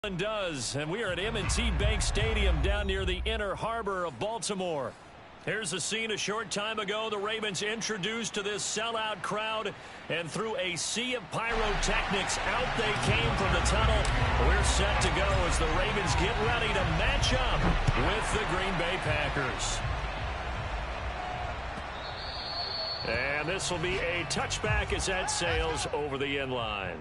Does, and we are at M&T Bank Stadium down near the Inner Harbor of Baltimore. Here's a scene a short time ago. The Ravens introduced to this sellout crowd, and through a sea of pyrotechnics, out they came from the tunnel. We're set to go as the Ravens get ready to match up with the Green Bay Packers. And this will be a touchback as that sails over the end line.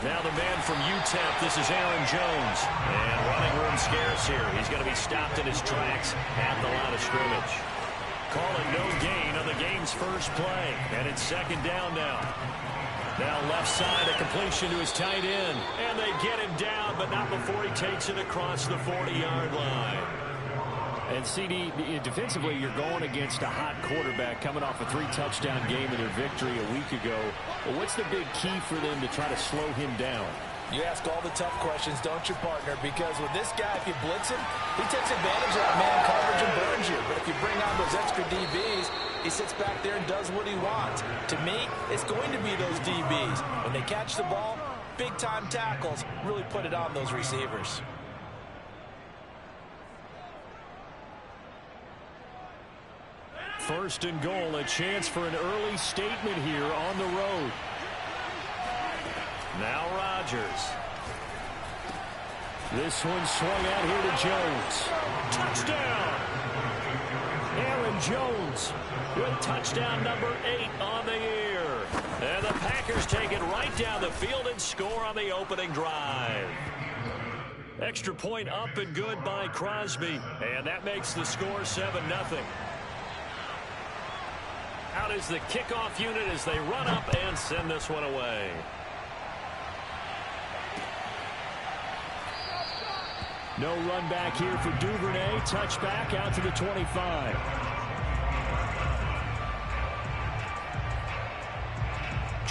Now the man from UTEP, this is Aaron Jones. And running room scarce here. He's going to be stopped in his tracks at the line of scrimmage. Calling no gain on the game's first play. And it's second down now. Now left side, a completion to his tight end. And they get him down, but not before he takes it across the 40-yard line. And, CD, defensively, you're going against a hot quarterback coming off a 3-touchdown game in their victory a week ago. Well, what's the big key for them to try to slow him down? You ask all the tough questions, don't you, partner? Because with this guy, if you blitz him, he takes advantage of that man coverage and burns you. But if you bring on those extra DBs, he sits back there and does what he wants. To me, it's going to be those DBs. When they catch the ball, big-time tackles really put it on those receivers. First and goal, a chance for an early statement here on the road. Now Rodgers. This one swung out here to Jones. Touchdown! Aaron Jones with touchdown number 8 on the year. And the Packers take it right down the field and score on the opening drive. Extra point up and good by Crosby. And that makes the score 7-0. Out is the kickoff unit as they run up and send this one away. No run back here for Duvernay. Touchback out to the 25.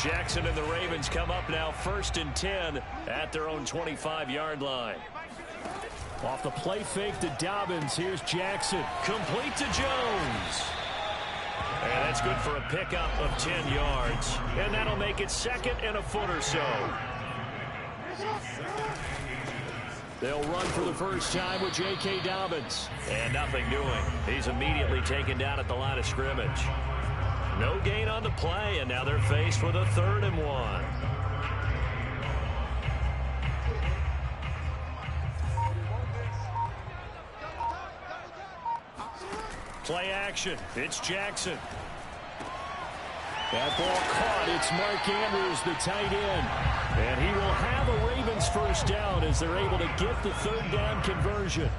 Jackson and the Ravens come up now 1st and 10 at their own 25-yard line. Off the play fake to Dobbins. Here's Jackson. Complete to Jones. And that's good for a pickup of 10 yards. And that'll make it 2nd and a foot or so. They'll run for the first time with J.K. Dobbins. And nothing doing. He's immediately taken down at the line of scrimmage. No gain on the play, and now they're faced with a 3rd and 1. Play action. It's Jackson. That ball caught. It's Mark Andrews, the tight end. And he will have a Ravens first down as they're able to get the 3rd down conversion.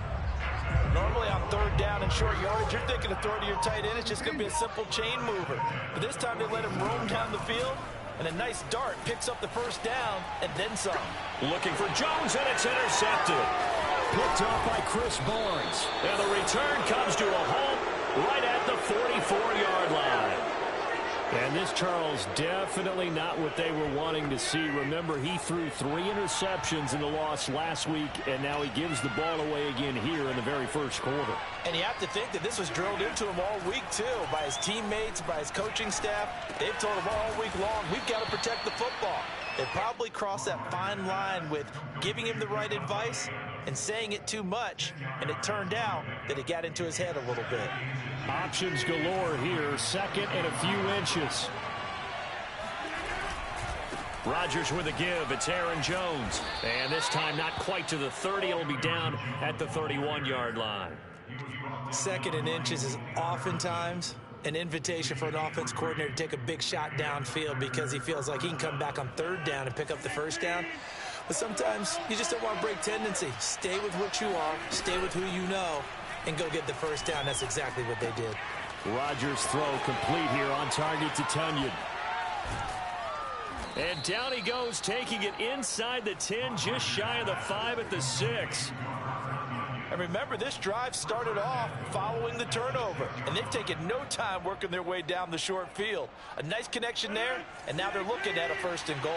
Normally on 3rd down and short yardage, you're thinking of throwing to your tight end. It's just going to be a simple chain mover. But this time they let him roam down the field. And a nice dart picks up the first down and then some. Looking for Jones, and it's intercepted. Picked off by Chris Barnes. And the return comes to a halt right at the 44-yard line. And this, Charles, definitely not what they were wanting to see. Remember, he threw 3 interceptions in the loss last week, and now he gives the ball away again here in the very first quarter. And you have to think that this was drilled into him all week, too, by his teammates, by his coaching staff. They've told him all week long, we've got to protect the football. They probably crossed that fine line with giving him the right advice and saying it too much, and it turned out that it got into his head a little bit. Options galore here, 2nd and a few inches. Rodgers with a give. It's Aaron Jones. And this time not quite to the 30. It'll be down at the 31-yard line. 2nd and inches is oftentimes an invitation for an offense coordinator to take a big shot downfield because he feels like he can come back on 3rd down and pick up the first down. But sometimes you just don't want to break tendency. Stay with what you are, stay with who you know, and go get the first down. That's exactly what they did. Rodgers' throw complete here on target to Tunyon. And down he goes, taking it inside the 10, just shy of the 5 at the 6. And remember, this drive started off following the turnover, and they've taken no time working their way down the short field. A nice connection there, and now they're looking at a 1st and goal.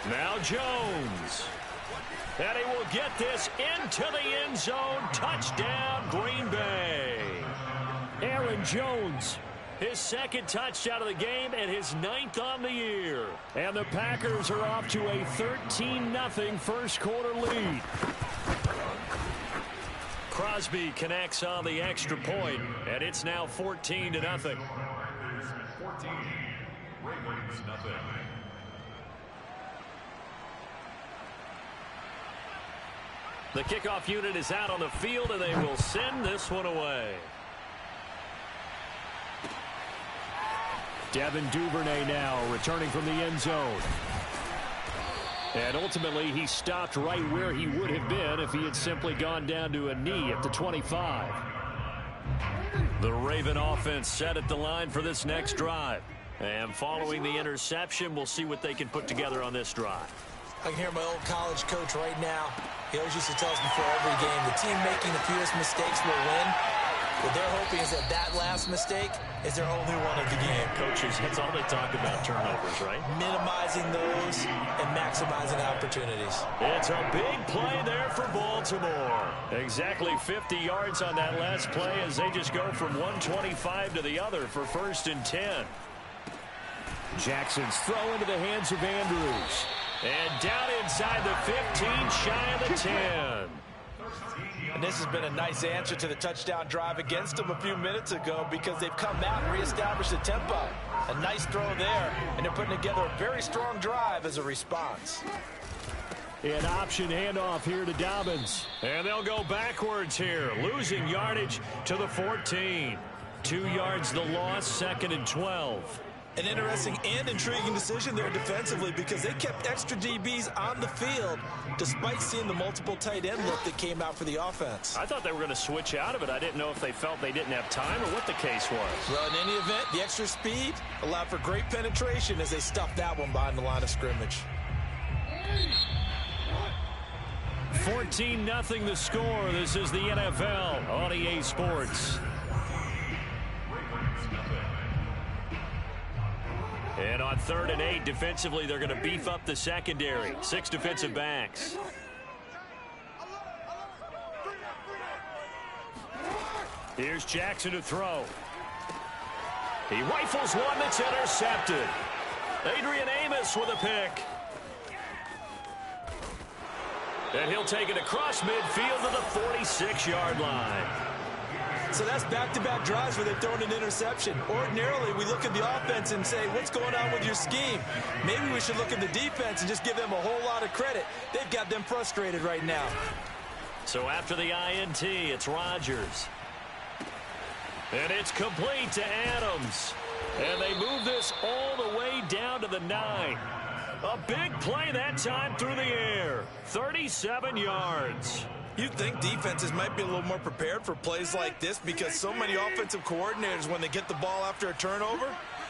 Now Jones. And he will get this into the end zone. Touchdown, Green Bay. Aaron Jones, his 2nd touchdown of the game and his 9th on the year. And the Packers are off to a 13-0 first quarter lead. Crosby connects on the extra point, and it's now 14-0. 14, Ravens nothing. The kickoff unit is out on the field, and they will send this one away. Devin Duvernay now returning from the end zone. And ultimately, he stopped right where he would have been if he had simply gone down to a knee at the 25. The Raven offense set at the line for this next drive. And following the interception, we'll see what they can put together on this drive. I can hear my old college coach right now. He always used to tell us before every game, the team making the fewest mistakes will win. What they're hoping is that that last mistake is their only one of the game. Coaches, that's all they talk about, turnovers, right? Minimizing those and maximizing opportunities. It's a big play there for Baltimore. Exactly 50 yards on that last play as they just go from 125 to the other for 1st and 10. Jackson's throw into the hands of Andrews. And down inside the 15, shy of the 10. And this has been a nice answer to the touchdown drive against them a few minutes ago because they've come out and reestablished the tempo. A nice throw there, and they're putting together a very strong drive as a response. An option handoff here to Dobbins. And they'll go backwards here, losing yardage to the 14. 2 yards the loss, 2nd and 12. An interesting and intriguing decision there defensively because they kept extra DBs on the field despite seeing the multiple tight end look that came out for the offense. I thought they were going to switch out of it. I didn't know if they felt they didn't have time or what the case was. Well, in any event, the extra speed allowed for great penetration as they stuffed that one behind the line of scrimmage. 14-0 the score. This is the NFL on EA Sports. And on 3rd and 8, defensively, they're going to beef up the secondary. 6 defensive backs. Here's Jackson to throw. He rifles one that's intercepted. Adrian Amos with a pick. And he'll take it across midfield to the 46-yard line. So that's back-to-back drives where they've thrown an interception. Ordinarily, we look at the offense and say, what's going on with your scheme? Maybe we should look at the defense and just give them a whole lot of credit. They've got them frustrated right now. So after the INT, it's Rodgers. And it's complete to Adams. And they move this all the way down to the 9. A big play that time through the air. 37 yards. You'd think defenses might be a little more prepared for plays like this because so many offensive coordinators, when they get the ball after a turnover,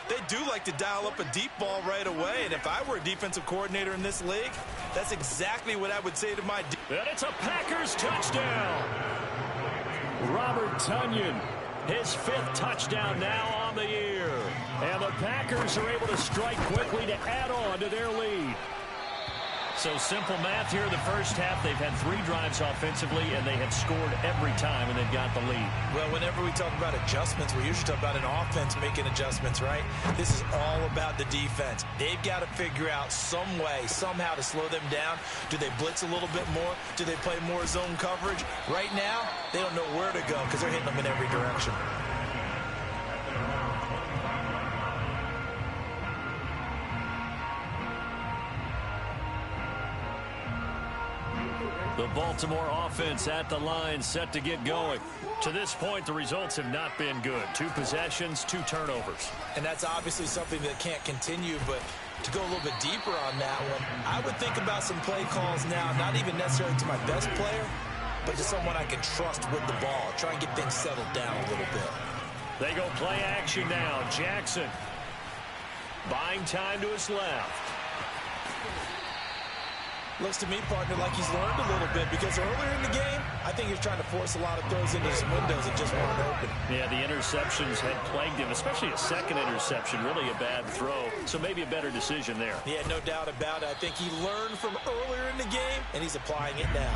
they do like to dial up a deep ball right away. And if I were a defensive coordinator in this league, that's exactly what I would say to my and it's a Packers touchdown. Robert Tonyan, his 5th touchdown now on the year. And the Packers are able to strike quickly to add on to their lead. So simple math here in the first half. They've had 3 drives offensively, and they have scored every time, and they've got the lead. Well, whenever we talk about adjustments, we usually talk about an offense making adjustments, right? This is all about the defense. They've got to figure out some way, somehow to slow them down. Do they blitz a little bit more? Do they play more zone coverage? Right now, they don't know where to go because they're hitting them in every direction. The Baltimore offense at the line, set to get going. To this point, the results have not been good. 2 possessions, 2 turnovers. And that's obviously something that can't continue, but to go a little bit deeper on that one, I would think about some play calls now, not even necessarily to my best player, but to someone I can trust with the ball. Try and get things settled down a little bit. They go play action now. Jackson. Buying time to his left. Looks to me, partner, like he's learned a little bit, because earlier in the game, I think he was trying to force a lot of throws into some windows that just weren't open. Yeah, the interceptions had plagued him, especially a second interception, really a bad throw. So maybe a better decision there. Yeah, no doubt about it. I think he learned from earlier in the game, and he's applying it now.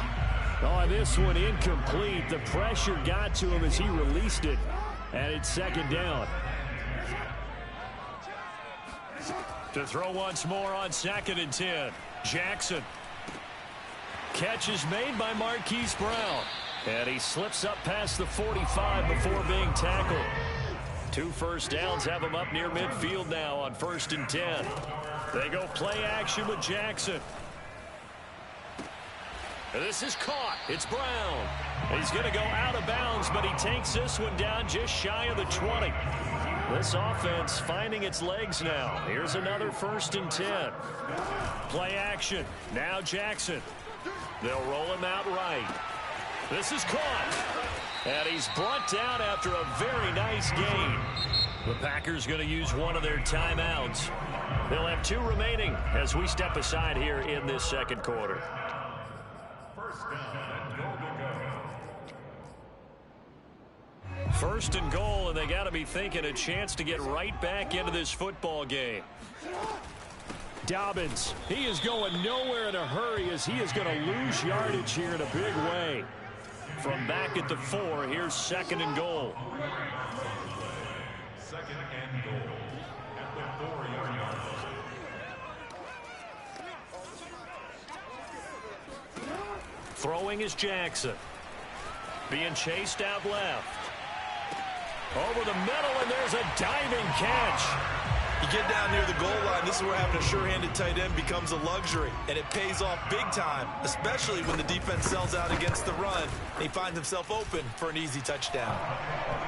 Oh, this one incomplete. The pressure got to him as he released it, and it's second down. To throw once more on 2nd and 10. Jackson. Catch is made by Marquise Brown. And he slips up past the 45 before being tackled. 2 first downs have him up near midfield now on 1st and 10. They go play action with Jackson. This is caught. It's Brown. He's going to go out of bounds, but he takes this one down just shy of the 20. This offense finding its legs now. Here's another 1st and 10. Play action. Now Jackson. They'll roll him out right. This is caught. And he's brought down after a very nice gain. The Packers going to use one of their timeouts. They'll have 2 remaining as we step aside here in this second quarter. First and goal, and they got to be thinking a chance to get right back into this football game. Dobbins, he is going nowhere in a hurry as he is going to lose yardage here in a big way. From back at the 4, here's 2nd and goal. 2nd and goal at the 4-yard line. Throwing is Jackson. Being chased out left. Over the middle, and there's a diving catch. You get down near the goal line, this is where having a sure-handed tight end becomes a luxury, and it pays off big time, especially when the defense sells out against the run, and he finds himself open for an easy touchdown.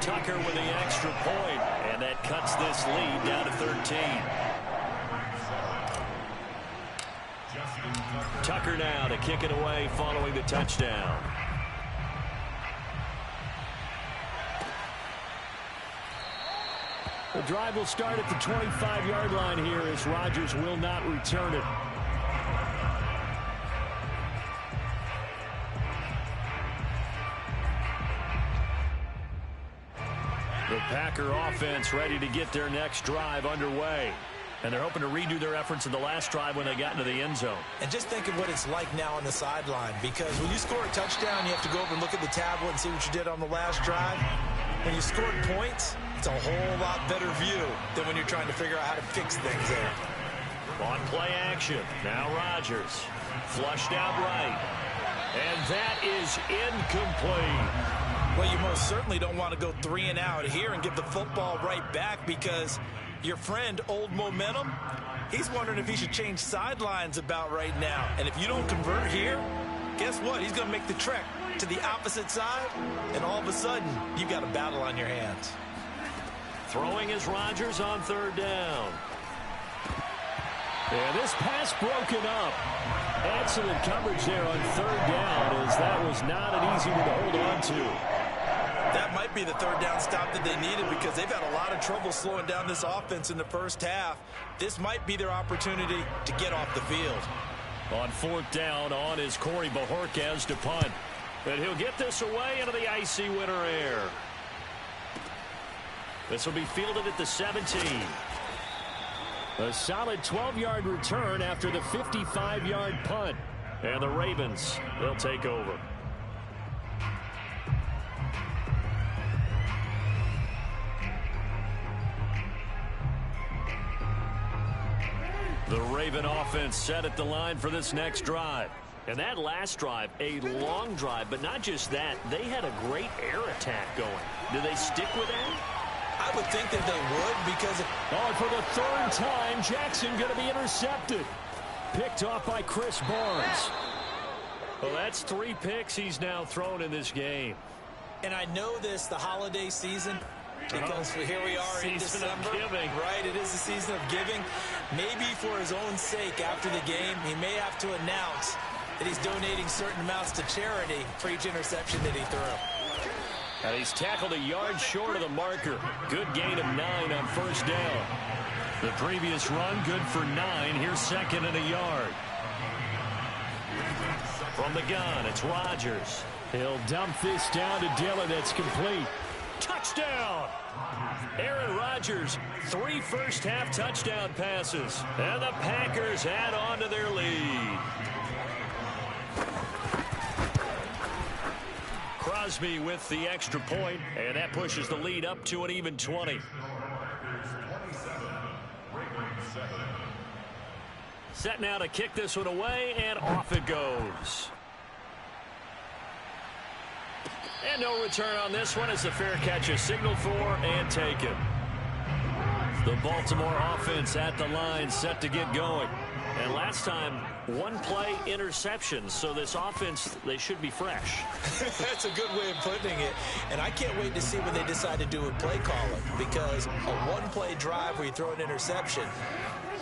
Tucker with the extra point, and that cuts this lead down to 13. Tucker now to kick it away following the touchdown. The drive will start at the 25-yard line here as Rodgers will not return it. The Packer offense ready to get their next drive underway. And they're hoping to redo their efforts in the last drive when they got into the end zone. And just think of what it's like now on the sideline, because when you score a touchdown, you have to go over and look at the tablet and see what you did on the last drive. When you scored points, it's a whole lot better view than when you're trying to figure out how to fix things there. On play action, now Rodgers. Flushed out right. And that is incomplete. Well, you most certainly don't want to go 3 and out here and give the football right back, because your friend, Old Momentum, he's wondering if he should change sidelines about right now. And if you don't convert here, guess what? He's going to make the trek to the opposite side, and all of a sudden, you've got a battle on your hands. Throwing is Rodgers on 3rd down. And this pass broken up. Excellent coverage there on 3rd down, as that was not an easy one to hold on to. That might be the 3rd down stop that they needed, because they've had a lot of trouble slowing down this offense in the first half. This might be their opportunity to get off the field. On 4th down, on is Corey Bajorquez to punt. And he'll get this away into the icy winter air. This will be fielded at the 17. A solid 12-yard return after the 55-yard punt. And the Ravens, they'll take over. The Raven offense set at the line for this next drive. And that last drive, a long drive, but not just that. They had a great air attack going. Do they stick with that? I would think that they would, because... Oh, for the 3rd time, Jackson going to be intercepted. Picked off by Chris Barnes. Well, that's 3 picks he's now thrown in this game. And I know this, the holiday season, because here we are in December. Right, it is the season of giving. Maybe for his own sake, after the game, he may have to announce that he's donating certain amounts to charity for each interception that he threw. And he's tackled a yard short of the marker. Good gain of 9 on 1st down. The previous run good for 9. Here's second and a yard. From the gun, it's Rodgers. He'll dump this down to Dillon. That's complete. Touchdown! Aaron Rodgers, 3 first-half touchdown passes. And the Packers add on to their lead. Crosby with the extra point, and that pushes the lead up to an even 20. Set now to kick this one away, and off it goes. And no return on this one as the fair catch is signaled for and taken. The Baltimore offense at the line set to get going. And last time, 1-play interception. So this offense, they should be fresh. That's a good way of putting it. And I can't wait to see what they decide to do with play calling. Because a 1-play drive where you throw an interception,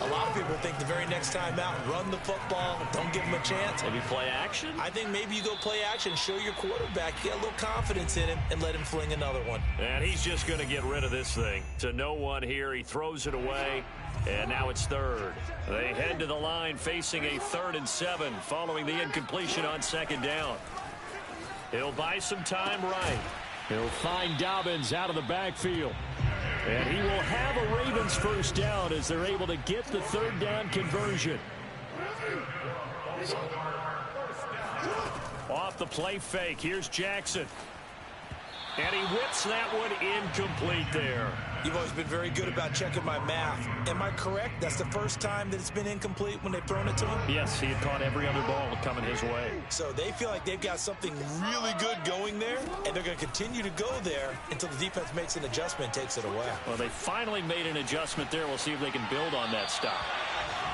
a lot of people think the very next time out, run the football, don't give them a chance. Maybe play action? I think maybe you go play action, show your quarterback, get a little confidence in him, and let him fling another one. And he's just going to get rid of this thing. To no one here, he throws it away, and now it's third. They head to the line facing a 3rd and 7 following the incompletion on second down. He'll buy some time right. He'll find Dobbins out of the backfield. And he will have a Ravens first down as they're able to get the 3rd down conversion. Off the play fake, here's Jackson. And he whips that one incomplete there. You've always been very good about checking my math. Am I correct? That's the first time that it's been incomplete when they've thrown it to him? Yes, he had caught every other ball coming his way. So they feel like they've got something really good going there, and they're going to continue to go there until the defense makes an adjustment and takes it away. Well, they finally made an adjustment there. We'll see if they can build on that stop.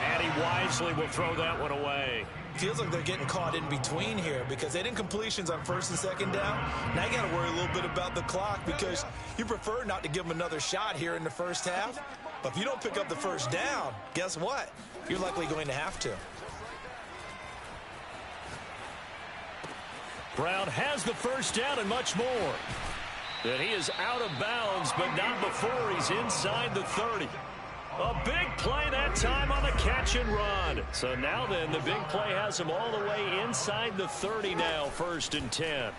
And he wisely will throw that one away. Feels like they're getting caught in between here because they did incompletions on 1st and 2nd down. Now you got to worry a little bit about the clock because you prefer not to give them another shot here in the first half. But if you don't pick up the first down, guess what? You're likely going to have to. Brown has the first down and much more. And he is out of bounds, but not before he's inside the 30. A big play that time on the catch and run. So now then, the big play has him all the way inside the 30 now, 1st and 10.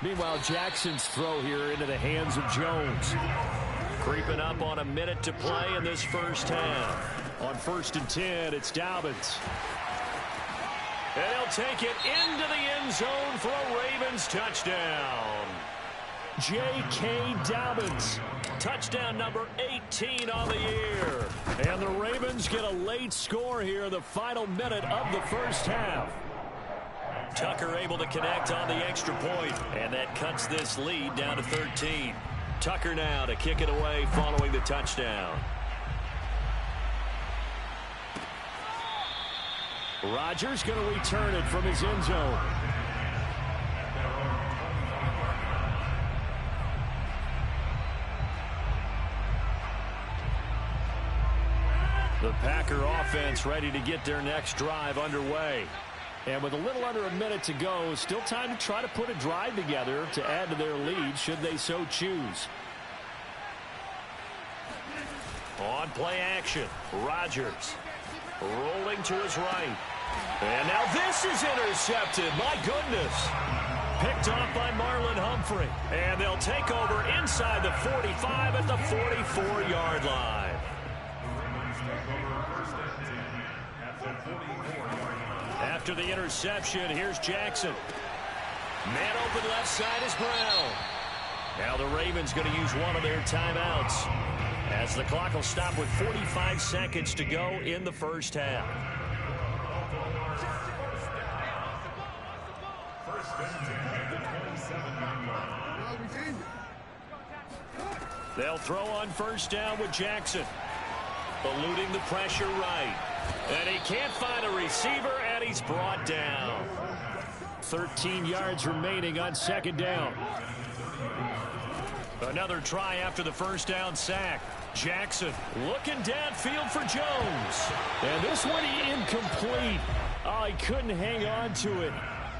Meanwhile, Jackson's throw here into the hands of Jones. Creeping up on a minute to play in this first half. On 1st and 10, it's Dobbins. And he'll take it into the end zone for a Ravens touchdown. J.K. Dobbins. Touchdown number 18 on the year. And the Ravens get a late score here, the final minute of the first half. Tucker able to connect on the extra point, and that cuts this lead down to 13. Tucker now to kick it away following the touchdown. Rodgers going to return it from his end zone. The Packer offense ready to get their next drive underway. And with a little under a minute to go, still time to try to put a drive together to add to their lead should they so choose. On play action, Rodgers rolling to his right. And now this is intercepted. My goodness. Picked off by Marlon Humphrey. And they'll take over inside the 45 at the 44-yard line. After the interception, here's Jackson. Man open left side is Brown. Now the Ravens going to use one of their timeouts as the clock will stop with 45 seconds to go in the first half. They'll throw on first down with Jackson. Eluding the pressure right. And he can't find a receiver, and he's brought down. 13 yards remaining on second down. Another try after the first down sack. Jackson looking downfield for Jones. And this one incomplete. Oh, he couldn't hang on to it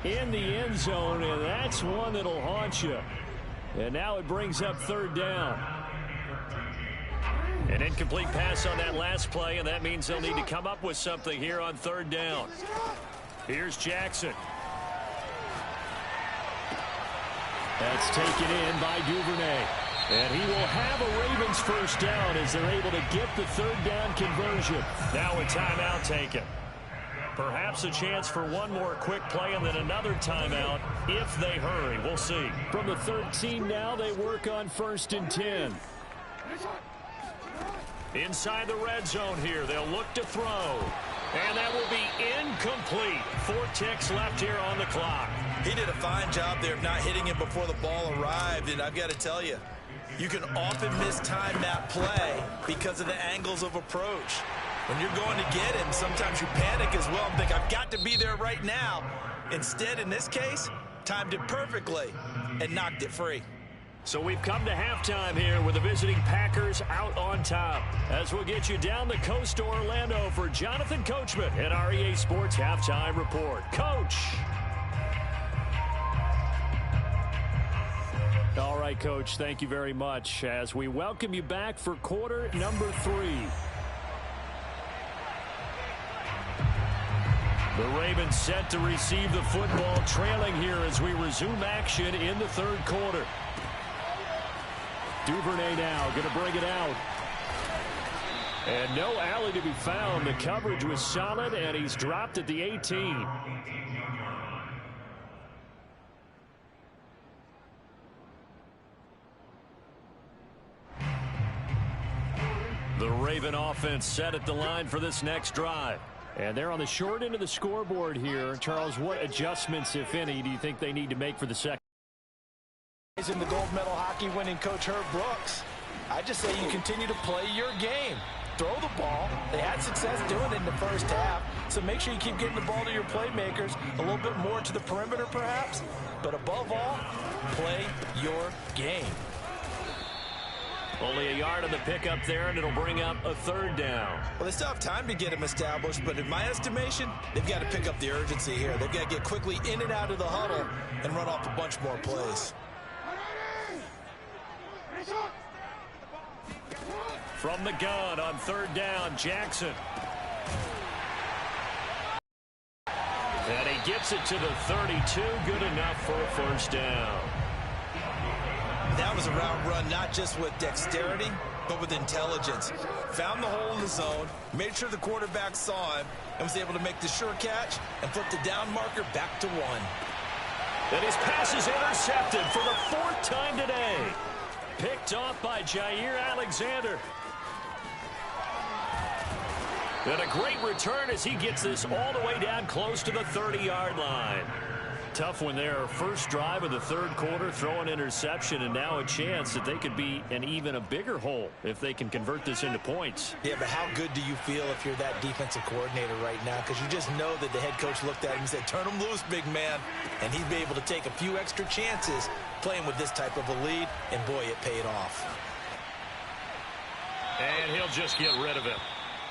in the end zone, and that's one that'll haunt you. And now it brings up third down. An incomplete pass on that last play, and that means they'll need to come up with something here on third down. Here's Jackson. That's taken in by Duvernay. And he will have a Ravens first down as they're able to get the third down conversion. Now a timeout taken. Perhaps a chance for one more quick play and then another timeout if they hurry. We'll see. From the 13 now, they work on 1st and 10. Inside the red zone here, they'll look to throw. And that will be incomplete. 4 ticks left here on the clock. He did a fine job there of not hitting him before the ball arrived, and I've got to tell you, you can often mistime that play because of the angles of approach. When you're going to get him, sometimes you panic as well and think, I've got to be there right now. Instead, in this case, timed it perfectly and knocked it free. So we've come to halftime here with the visiting Packers out on top. As we'll get you down the coast to Orlando for Jonathan Coachman at our EA Sports Halftime Report. Coach. All right, Coach, thank you very much as we welcome you back for quarter number 3. The Ravens set to receive the football, trailing here as we resume action in the third quarter. Duvernay now going to bring it out. And no alley to be found. The coverage was solid, and he's dropped at the 18. The Raven offense set at the line for this next drive. And they're on the short end of the scoreboard here. Charles, what adjustments, if any, do you think they need to make for the second? In the gold medal hockey winning coach Herb Brooks, I just say you continue to play your game. Throw the ball. They had success doing it in the first half, so make sure you keep getting the ball to your playmakers, a little bit more to the perimeter perhaps, but above all, play your game. Only a yard on the pickup there, and it'll bring up a third down. Well, they still have time to get him established, but in my estimation, they've got to pick up the urgency here. They've got to get quickly in and out of the huddle and run off a bunch more plays. From the gun on third down, Jackson. And he gets it to the 32. Good enough for a first down. That was a route run not just with dexterity, but with intelligence. Found the hole in the zone, made sure the quarterback saw him, and was able to make the sure catch and flip the down marker back to 1. And his pass is intercepted for the 4th time today. Picked off by Jair Alexander. And a great return as he gets this all the way down close to the 30-yard line. Tough one there. First drive of the third quarter, throw an interception, and now a chance that they could be an even a bigger hole if they can convert this into points. Yeah, but how good do you feel if you're that defensive coordinator right now? Because you just know that the head coach looked at him and said, turn him loose, big man. And he'd be able to take a few extra chances playing with this type of a lead, and boy, it paid off. And he'll just get rid of it.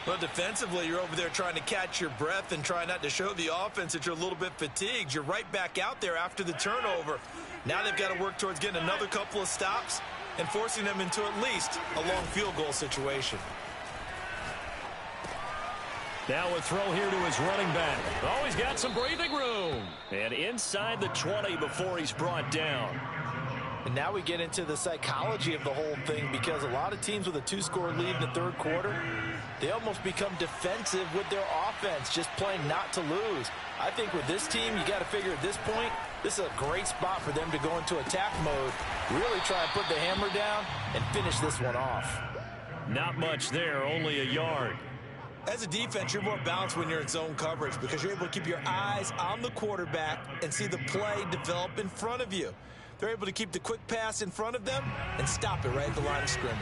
Well, defensively, you're over there trying to catch your breath and try not to show the offense that you're a little bit fatigued. You're right back out there after the turnover. Now they've got to work towards getting another couple of stops and forcing them into at least a long field goal situation. Now a throw here to his running back. Oh, he's got some breathing room. And inside the 20 before he's brought down. And now we get into the psychology of the whole thing, because a lot of teams with a 2-score lead in the third quarter, they almost become defensive with their offense, just playing not to lose. I think with this team, you got to figure at this point, this is a great spot for them to go into attack mode, really try and put the hammer down and finish this one off. Not much there, only a yard. As a defense, you're more balanced when you're in zone coverage because you're able to keep your eyes on the quarterback and see the play develop in front of you. They're able to keep the quick pass in front of them and stop it right at the line of scrimmage.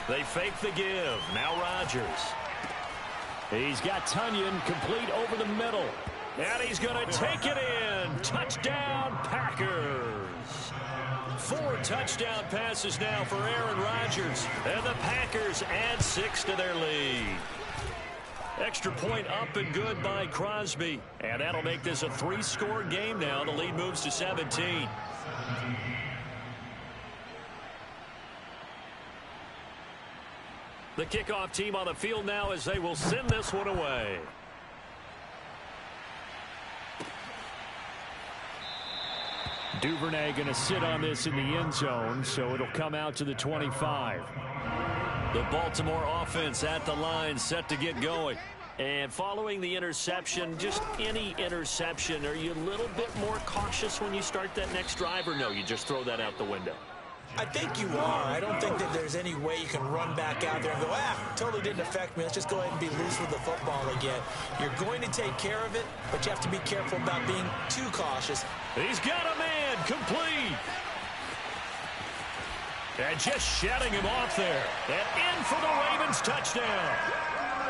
They fake the give. Now Rodgers. He's got Tunyon complete over the middle. And he's going to take it in. Touchdown, Packers. 4 touchdown passes now for Aaron Rodgers. And the Packers add 6 to their lead. Extra point up and good by Crosby. And that'll make this a 3-score game now. The lead moves to 17. The kickoff team on the field now as they will send this one away. Duvernay going to sit on this in the end zone, so it'll come out to the 25. The Baltimore offense at the line, set to get going. And following the interception, just any interception, are you a little bit more cautious when you start that next drive, or no, you just throw that out the window? I think you are. I don't think that there's any way you can run back out there and go, totally didn't affect me. Let's just go ahead and be loose with the football again. You're going to take care of it, but you have to be careful about being too cautious. He's got a man complete. And just shutting him off there. And in for the Ravens touchdown.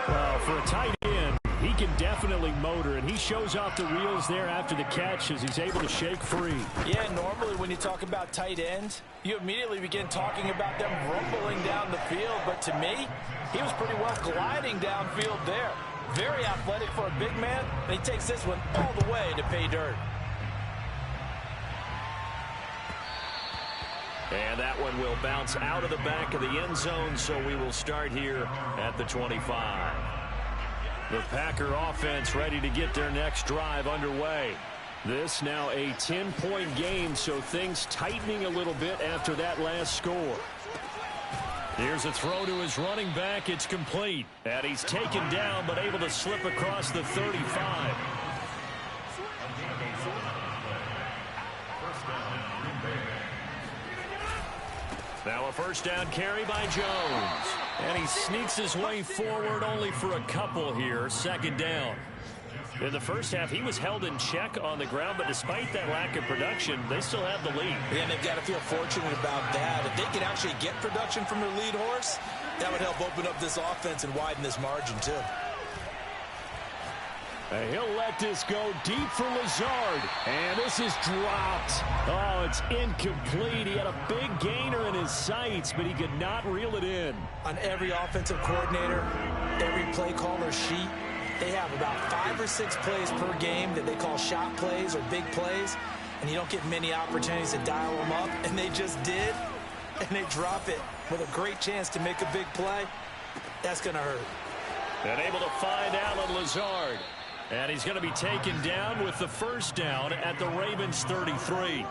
Well, for a tight end, he can definitely motor, and he shows off the wheels there after the catch as he's able to shake free. Yeah, normally when you talk about tight ends, you immediately begin talking about them rumbling down the field. But to me, he was pretty well gliding downfield there. Very athletic for a big man, and he takes this one all the way to pay dirt. And that one will bounce out of the back of the end zone, so we will start here at the 25. The Packer offense ready to get their next drive underway. This now a 10-point game, so things tightening a little bit after that last score. Here's a throw to his running back. It's complete. And he's taken down, but able to slip across the 35. Now a first down carry by Jones. And he sneaks his way forward only for a couple here. Second down. In the first half, he was held in check on the ground, but despite that lack of production, they still have the lead. Yeah, and they've got to feel fortunate about that. If they could actually get production from their lead horse, that would help open up this offense and widen this margin, too. And he'll let this go deep for Lazard. And this is dropped. Oh, it's incomplete. He had a big gainer in his sights, but he could not reel it in. On every offensive coordinator, every play caller sheet, they have about 5 or 6 plays per game that they call shot plays or big plays, and you don't get many opportunities to dial them up, and they just did, and they drop it with a great chance to make a big play. That's going to hurt. And able to find Allen Lazard. And he's going to be taken down with the first down at the Ravens 33.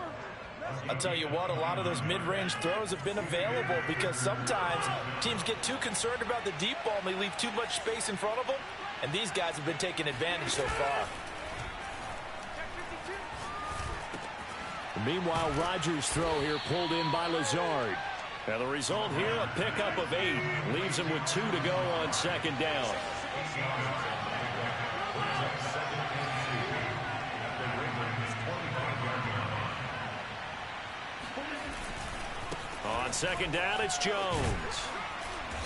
I'll tell you what, a lot of those mid-range throws have been available because sometimes teams get too concerned about the deep ball and they leave too much space in front of them, and these guys have been taking advantage so far. Meanwhile, Rodgers' throw here pulled in by Lazard. And the result here, a pickup of 8. Leaves him with 2 to go on second down. On second down, it's Jones.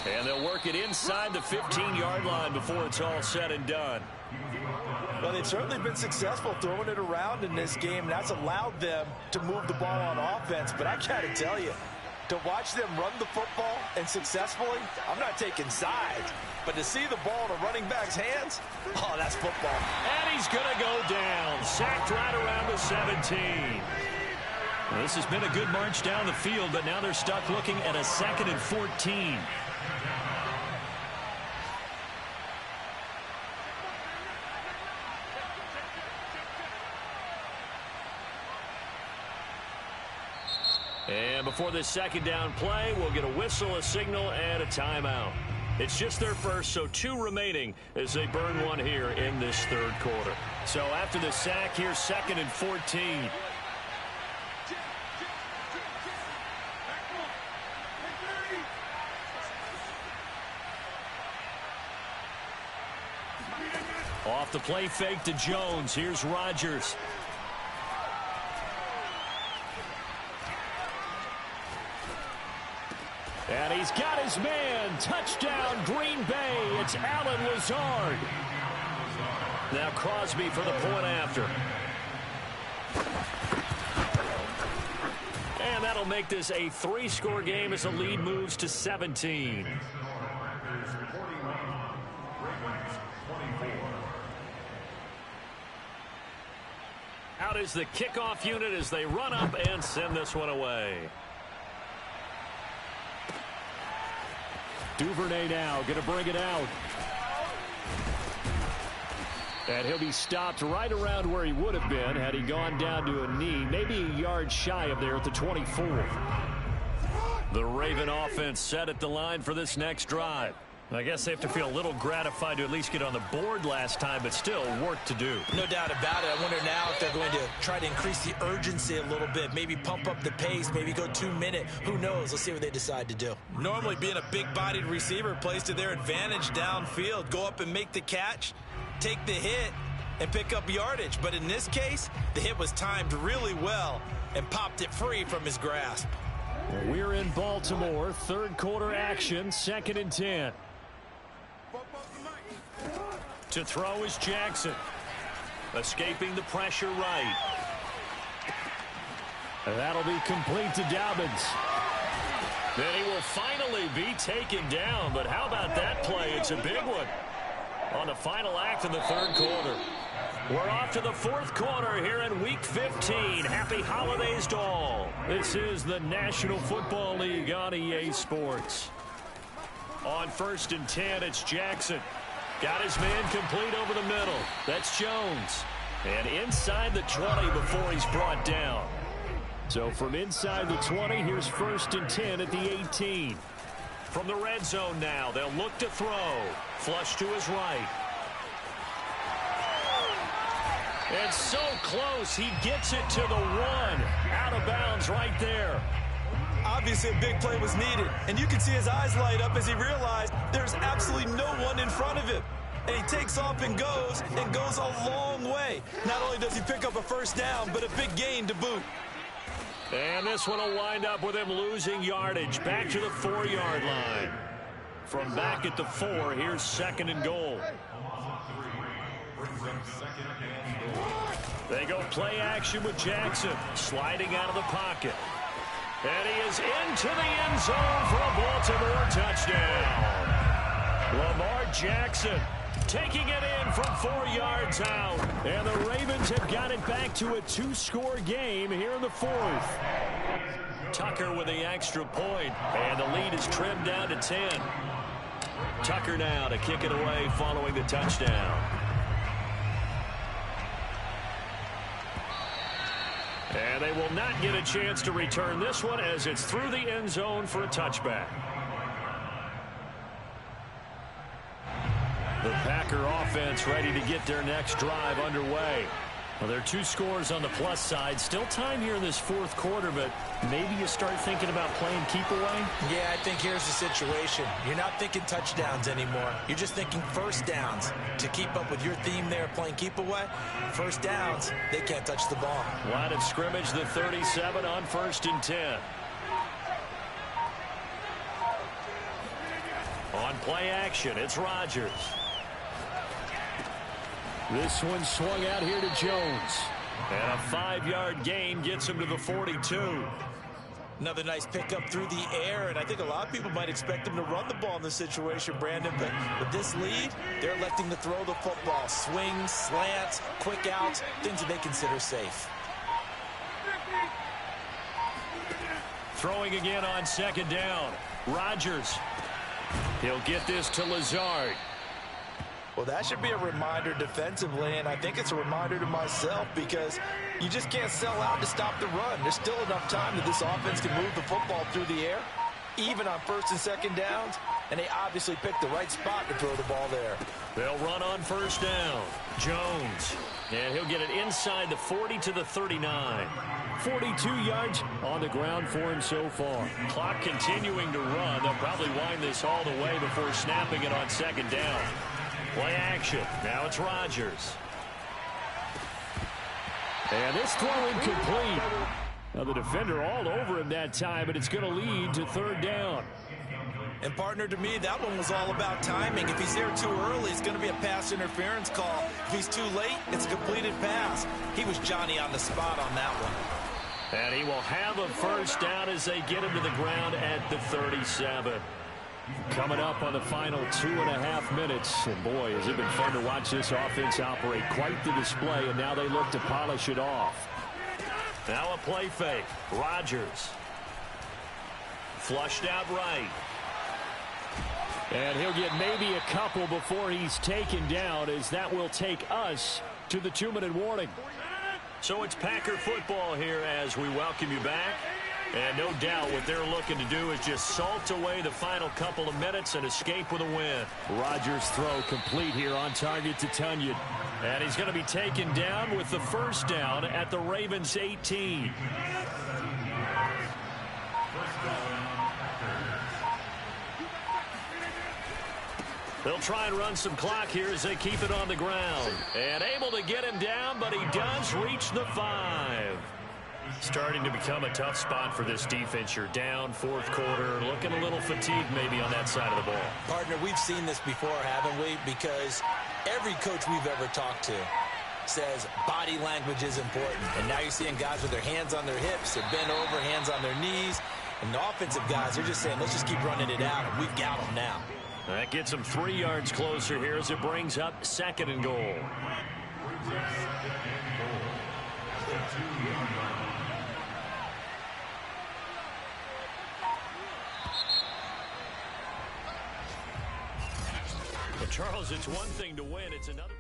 And they'll work it inside the 15-yard line before it's all said and done. Well, they've certainly been successful throwing it around in this game. That's allowed them to move the ball on offense. But I got to tell you, to watch them run the football and successfully, I'm not taking sides. But to see the ball in a running back's hands, oh, that's football. And he's going to go down. Sacked right around the 17. Well, this has been a good march down the field, but now they're stuck looking at a 2nd and 14. And before this second down play, we'll get a whistle, a signal, and a timeout. It's just their first, so 2 remaining as they burn one here in this third quarter. So after the sack, here's 2nd and 14. Off the play fake to Jones. Here's Rodgers. And he's got his man. Touchdown, Green Bay. It's Allen Lazard. Now Crosby for the point after. And that'll make this a 3-score game as the lead moves to 17. out is the kickoff unit as they run up and send this one away. Duvernay now going to bring it out. And he'll be stopped right around where he would have been had he gone down to a knee, maybe a yard shy of there at the 24. The Raven offense set at the line for this next drive. I guess they have to feel a little gratified to at least get on the board last time, but still work to do. No doubt about it. I wonder now if they're going to try to increase the urgency a little bit, maybe pump up the pace, maybe go 2 minute. Who knows? Let's see what they decide to do. Normally being a big-bodied receiver plays to their advantage downfield. Go up and make the catch, take the hit, and pick up yardage. But in this case, the hit was timed really well and popped it free from his grasp. We're in Baltimore. Third quarter action, 2nd and 10. To throw is Jackson. Escaping the pressure right. And that'll be complete to Dobbins. Then he will finally be taken down. But how about that play? It's a big one on the final act of the third quarter. We're off to the fourth quarter here in Week 15. Happy holidays to all. This is the National Football League on EA Sports. On 1st and 10, it's Jackson. Got his man complete over the middle. That's Jones. And inside the 20 before he's brought down. So from inside the 20, here's 1st and 10 at the 18. From the red zone now, they'll look to throw. Flush to his right. And so close, he gets it to the 1. Out of bounds right there. Obviously, a big play was needed, and you can see his eyes light up as he realized there's absolutely no one in front of him. And he takes off and goes a long way. Not only does he pick up a first down, but a big gain to boot. And this one will wind up with him losing yardage back to the 4-yard line. From back at the 4, here's 2nd and goal. They go play action with Jackson, sliding out of the pocket. And he is into the end zone for a Baltimore touchdown. Lamar Jackson taking it in from 4 yards out. And the Ravens have got it back to a 2-score game here in the 4th. Tucker with the extra point, and the lead is trimmed down to 10. Tucker now to kick it away following the touchdown. And they will not get a chance to return this one as it's through the end zone for a touchback. The Packer offense ready to get their next drive underway. Well, there are 2 scores on the plus side. Still time here in this 4th quarter, but maybe you start thinking about playing keep away? Yeah, I think here's the situation. You're not thinking touchdowns anymore. You're just thinking first downs. To keep up with your theme there, playing keep away, first downs, they can't touch the ball. Line of scrimmage, the 37 on 1st and 10. On play action, it's Rodgers. This one swung out here to Jones. And a 5-yard gain gets him to the 42. Another nice pickup through the air, and I think a lot of people might expect him to run the ball in this situation, Brandon, but with this lead, they're electing to throw the football. Swings, slants, quick outs, things that they consider safe. Throwing again on 2nd down. Rodgers. He'll get this to Lazard. Well, that should be a reminder defensively, and I think it's a reminder to myself because you just can't sell out to stop the run. There's still enough time that this offense can move the football through the air, even on 1st and 2nd downs, and they obviously picked the right spot to throw the ball there. They'll run on 1st down. Jones, and he'll get it inside the 40 to the 39. 42 yards on the ground for him so far. Clock continuing to run. They'll probably wind this all the way before snapping it on 2nd down. Play action. Now it's Rodgers. And this throw incomplete. Now the defender all over him that time, but it's going to lead to 3rd down. And partner, to me, that one was all about timing. If he's there too early, it's going to be a pass interference call. If he's too late, it's a completed pass. He was Johnny on the spot on that one. And he will have a 1st down as they get him to the ground at the 37. Coming up on the final 2.5 minutes. And boy, has it been fun to watch this offense operate. Quite the display, and now they look to polish it off. Now a play fake. Rodgers. Flushed out right. And he'll get maybe a couple before he's taken down, as that will take us to the 2-minute warning. So it's Packer football here as we welcome you back. And no doubt what they're looking to do is just salt away the final couple of minutes and escape with a win. Rodgers' throw complete here, on target to Tunyon. And he's going to be taken down with the first down at the Ravens' 18. They'll try and run some clock here as they keep it on the ground. And able to get him down, but he does reach the 5. Starting to become a tough spot for this defense. You're down fourth quarter, looking a little fatigued maybe on that side of the ball. Partner, we've seen this before, haven't we? Because every coach we've ever talked to says body language is important. And now you're seeing guys with their hands on their hips, they're bent over, hands on their knees. And the offensive guys, they're just saying, let's just keep running it out, and we've got them now. That gets them 3 yards closer here as it brings up 2nd and goal. Well, Charles, it's one thing to win, it's another.